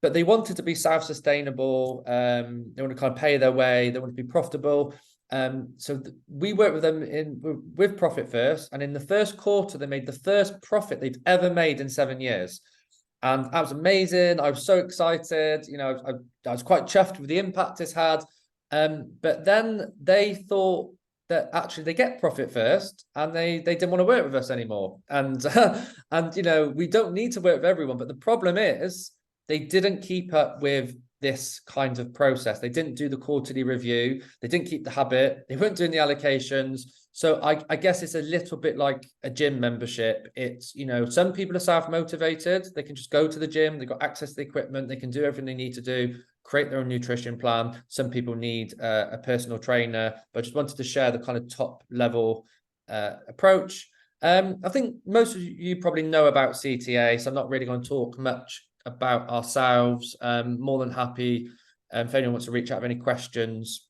But they wanted to be self-sustainable. They want to kind of pay their way. They want to be profitable. So we worked with them with Profit First, and in the first quarter, they made the first profit they've ever made in 7 years. And that was amazing. I was so excited. I was quite chuffed with the impact it's had. But then they thought that actually they get Profit First, and they didn't want to work with us anymore. And we don't need to work with everyone. But the problem is they didn't keep up with this kind of process. They didn't do the quarterly review. They didn't keep the habit. They weren't doing the allocations. So I guess it's a little bit like a gym membership. It's, some people are self-motivated. They can just go to the gym. They've got access to the equipment. They can do everything they need to do, create their own nutrition plan. Some people need a personal trainer, but I just wanted to share the kind of top level approach. I think most of you probably know about CTA, so I'm not really going to talk much about ourselves. More than happy if anyone wants to reach out with any questions,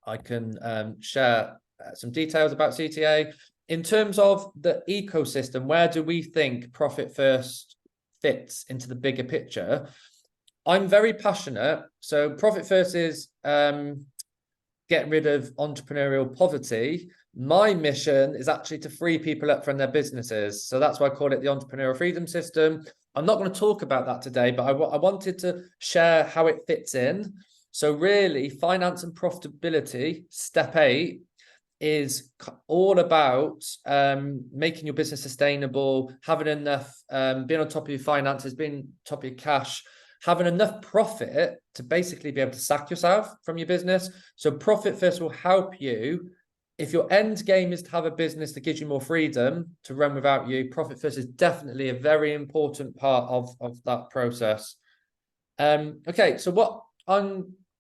I can share some details about CTA. In terms of the ecosystem, where do we think Profit First fits into the bigger picture? I'm very passionate. So Profit First is get rid of entrepreneurial poverty. My mission is actually to free people up from their businesses. So that's why I call it the Entrepreneurial Freedom System. I'm not going to talk about that today, but I wanted to share how it fits in. So really, finance and profitability, step 8, is all about making your business sustainable, having enough, being on top of your finances, being on top of your cash, having enough profit to basically be able to sack yourself from your business. So Profit First will help you. If your end game is to have a business that gives you more freedom to run without you, Profit First is definitely a very important part of that process. Okay, so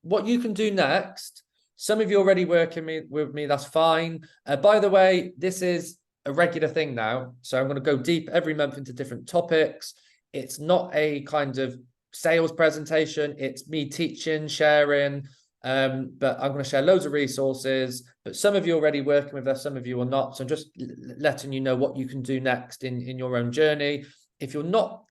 what you can do next, some of you already working with me, that's fine. By the way, this is a regular thing now. So I'm going to go deep every month into different topics. It's not a kind of sales presentation. It's me teaching, sharing, but I'm going to share loads of resources. But some of you are already working with us, some of you are not. So I'm just letting you know what you can do next in your own journey. If you're not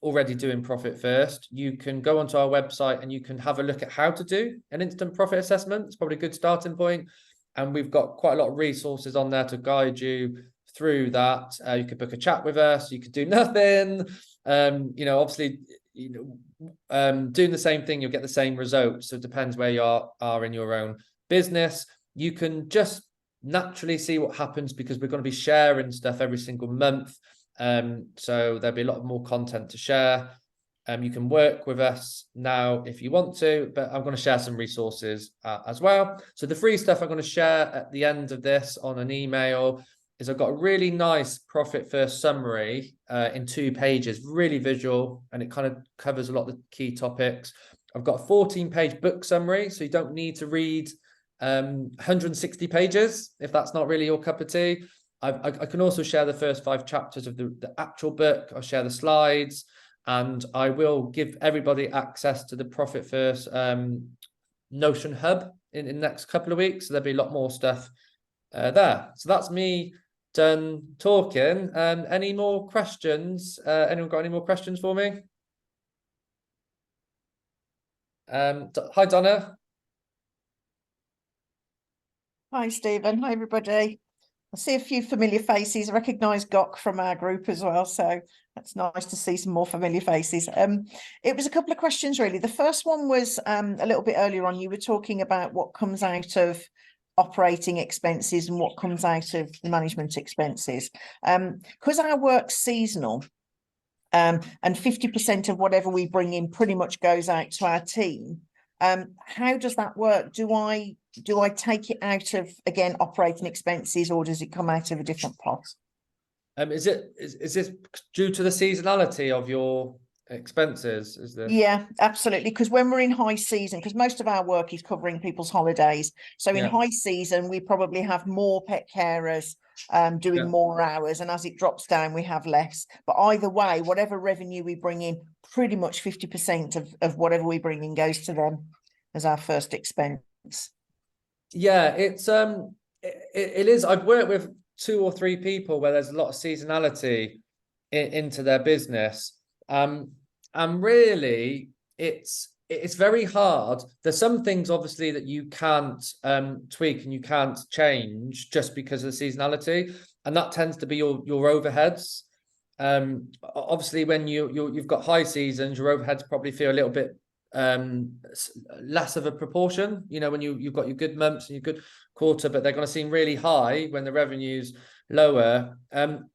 already doing Profit First, you can go onto our website and you can have a look at how to do an instant profit assessment. It's probably a good starting point. And we've got quite a lot of resources on there to guide you through that. You could book a chat with us. You could do nothing. Obviously, doing the same thing, you'll get the same results. So it depends where you are in your own business. You can just naturally see what happens because we're going to be sharing stuff every single month. So there'll be a lot more content to share. You can work with us now if you want to, but I'm going to share some resources as well. So the free stuff I'm going to share at the end of this on an email is I've got a really nice Profit First summary in 2 pages, really visual, and it kind of covers a lot of the key topics. I've got a 14-page book summary, so you don't need to read 160 pages if that's not really your cup of tea. I can also share the first 5 chapters of the actual book. I'll share the slides, and I will give everybody access to the Profit First Notion Hub in the next couple of weeks. So there'll be a lot more stuff there. So that's me done talking. Any more questions? Anyone got any more questions for me? Hi, Donna. Hi, Stephen. Hi, everybody. I see a few familiar faces. I recognise Gok from our group as well, so that's nice to see some more familiar faces. It was a couple of questions, really. The first one was a little bit earlier on. You were talking about what comes out of operating expenses and what comes out of the management expenses. Because our work's seasonal, and 50% of whatever we bring in pretty much goes out to our team. How does that work? Do I take it out of, again, operating expenses, or does it come out of a different pot? Is this due to the seasonality of your expenses, is this? Yeah, absolutely. Because when we're in high season, because most of our work is covering people's holidays. So in Yeah. high season, we probably have more pet carers doing Yeah. more hours. And as it drops down, we have less. But either way, whatever revenue we bring in, pretty much 50% of whatever we bring in goes to them as our first expense. Yeah, it's it is. I've worked with 2 or 3 people where there's a lot of seasonality into their business. And really it's very hard. There's some things obviously that you can't tweak and you can't change just because of the seasonality, and that tends to be your overheads. Obviously when you've got high seasons, your overheads probably feel a little bit less of a proportion, you know, when you've got your good months and your good quarter, but they're going to seem really high when the revenue's lower.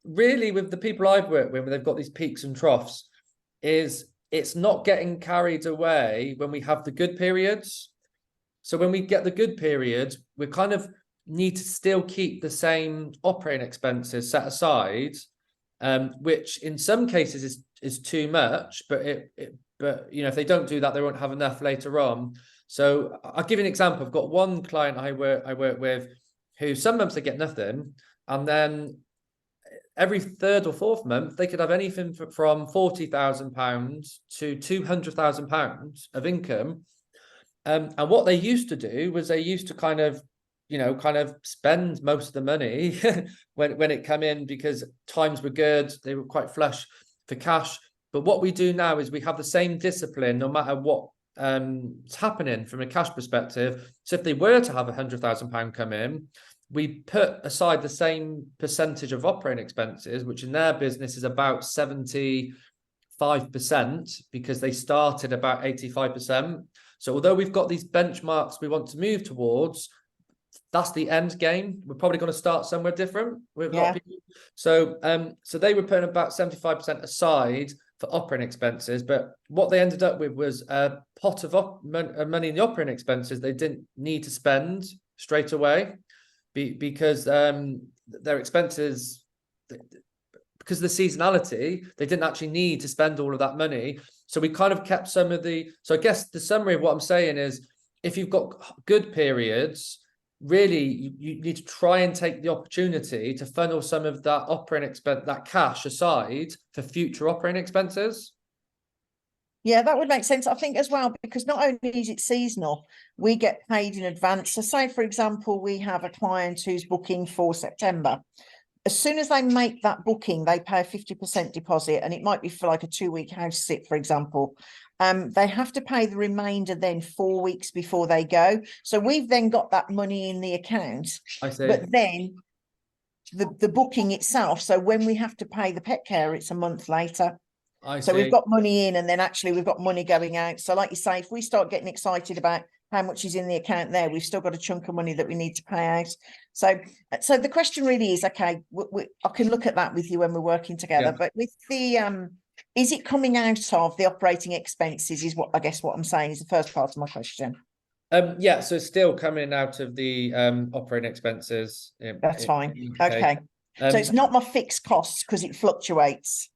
Really with the people I've worked with, when they've got these peaks and troughs, it's not getting carried away when we have the good periods. So when we get the good periods, we kind of need to still keep the same operating expenses set aside, which in some cases is too much, but you know, if they don't do that, they won't have enough later on. So I'll give you an example. I've got one client I work with who some months they get nothing, and then every 3rd or 4th month they could have anything from £40,000 to £200,000 of income. And what they used to do was they used to kind of spend most of the money when it come in, because times were good, they were quite flush for cash. But what we do now is we have the same discipline no matter what is happening from a cash perspective. So if they were to have £100,000 come in, we put aside the same percentage of operating expenses, which in their business is about 75%, because they started about 85%. So although we've got these benchmarks we want to move towards, that's the end game. We're probably going to start somewhere different with a lot of people. So they were putting about 75% aside for operating expenses, but what they ended up with was a pot of money in the operating expenses they didn't need to spend straight away, because their expenses, because of the seasonality, they didn't actually need to spend all of that money. So we kind of kept some of the, so I guess the summary of what I'm saying is, if you've got good periods, really you need to try and take the opportunity to funnel some of that operating expense, that cash aside for future operating expenses. Yeah, that would make sense, I think, as well, because not only is it seasonal, we get paid in advance. So say, for example, we have a client who's booking for September. As soon as they make that booking, they pay a 50% deposit, and it might be for like a 2-week house sit, for example. They have to pay the remainder then 4 weeks before they go. So we've then got that money in the account. I see. But then the booking itself, so when we have to pay the pet care, it's a month later. So we've got money in, and then actually we've got money going out. So like you say, if we start getting excited about how much is in the account there, we've still got a chunk of money that we need to pay out. So the question really is, okay, I can look at that with you when we're working together, but with the, is it coming out of the operating expenses is what I guess what I'm saying is the first part of my question. Yeah, so it's still coming out of the operating expenses. That's fine. Okay. So it's not my fixed costs because it fluctuates.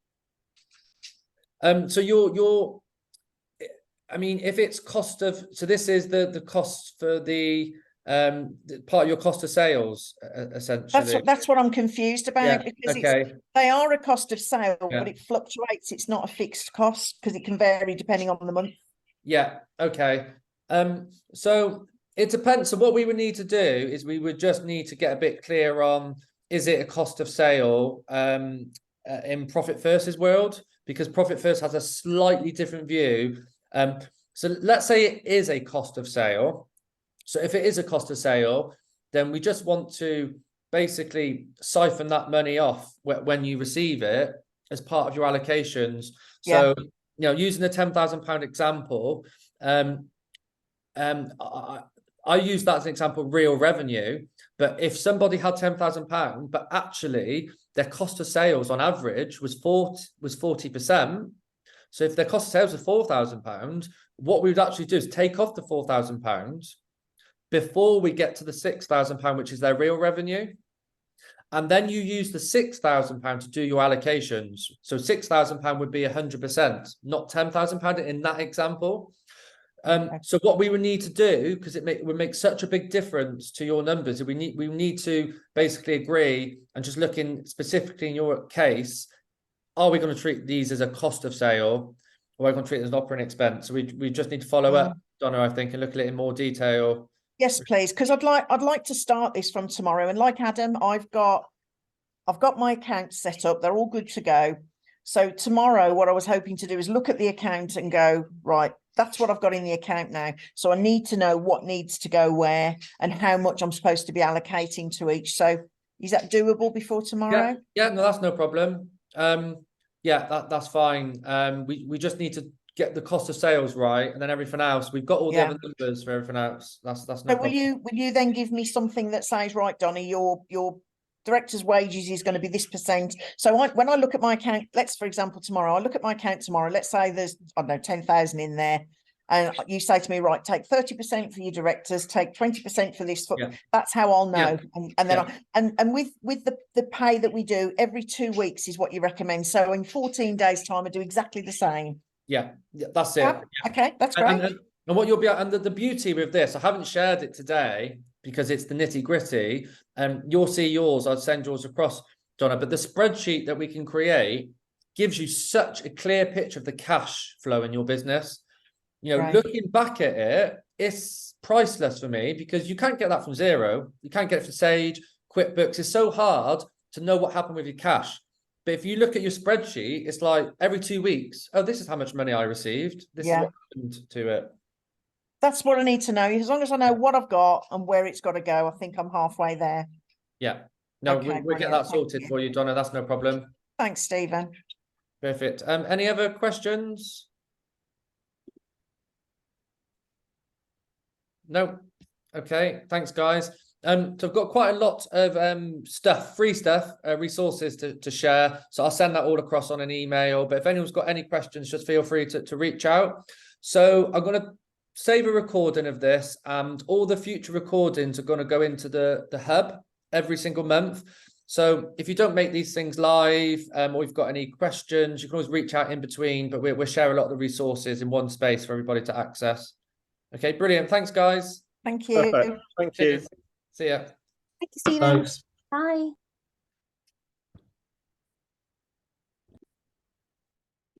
So I mean, if it's cost of, so this is the cost for the part of your cost of sales, essentially. That's what I'm confused about, because they are a cost of sale, but it fluctuates. It's not a fixed cost because it can vary depending on the month. Yeah. Okay. So it depends. So what we would need to do is we would just need to get a bit clear on, is it a cost of sale in Profit First's world? Because Profit First has a slightly different view. So let's say it is a cost of sale. So if it is a cost of sale, then we just want to basically siphon that money off when you receive it as part of your allocations. So, you know, using the £10,000 example, I use that as an example, real revenue. But if somebody had £10,000, but actually their cost of sales on average was 40%. So if their cost of sales was £4,000, what we would actually do is take off the £4,000 before we get to the £6,000, which is their real revenue. and then you use the £6,000 to do your allocations. So £6,000 would be 100%, not £10,000 in that example. So what we would need to do, because it would make such a big difference to your numbers, we need to basically agree, and just looking specifically in your case, are we going to treat these as a cost of sale, or are we going to treat it as an operating expense? So we just need to follow up, Donna, I think, and look at it in more detail. Yes, please, because I'd like to start this from tomorrow. And like Adam, I've got my accounts set up. They're all good to go. So tomorrow, what I was hoping to do is look at the account and go, right, that's what I've got in the account now. So I need to know what needs to go where and how much I'm supposed to be allocating to each. So is that doable before tomorrow? Yeah, no, that's no problem. Yeah, that's fine. We just need to get the cost of sales right, and then everything else, we've got all the other numbers for everything else. That's no So problem. will you then give me something that says, right, Donny, your director's wages is going to be this percent. So when I look at my account, for example, tomorrow, I look at my account tomorrow, let's say there's, I don't know, 10,000 in there. And you say to me, right, take 30% for your directors, take 20% for this. That's how I'll know. And then and with the pay that we do every 2 weeks is what you recommend. So in 14 days time, I do exactly the same. Yeah, that's it. Okay, that's great. And what you'll be, and the beauty with this, I haven't shared it today because it's the nitty gritty. You'll see yours. I'll send yours across, Donna. But the spreadsheet that we can create gives you such a clear picture of the cash flow in your business. You know, looking back at it, it's priceless for me, because you can't get that from Xero. You can't get it from Sage, QuickBooks. It's so hard to know what happened with your cash. But if you look at your spreadsheet, it's like every 2 weeks, oh, this is how much money I received. This is what happened to it. That's what I need to know. As long as I know what I've got and where it's got to go, I think I'm halfway there. Yeah. No, Okay, we'll get that sorted for you, Donna. That's no problem. Thanks, Stephen. Perfect. Any other questions? No. Okay. Thanks, guys. So I've got quite a lot of free stuff, resources to share. So I'll send that all across on an email. But if anyone's got any questions, just feel free to reach out. So I'm going to save a recording of this, and all the future recordings are going to go into the hub every single month. So if you don't make these things live, or you've got any questions, you can always reach out in between. But we'll share a lot of the resources in one space for everybody to access. Okay, brilliant. Thanks, guys. Thank you. Perfect. Thank you. See ya. Thank you, Stephen. Bye.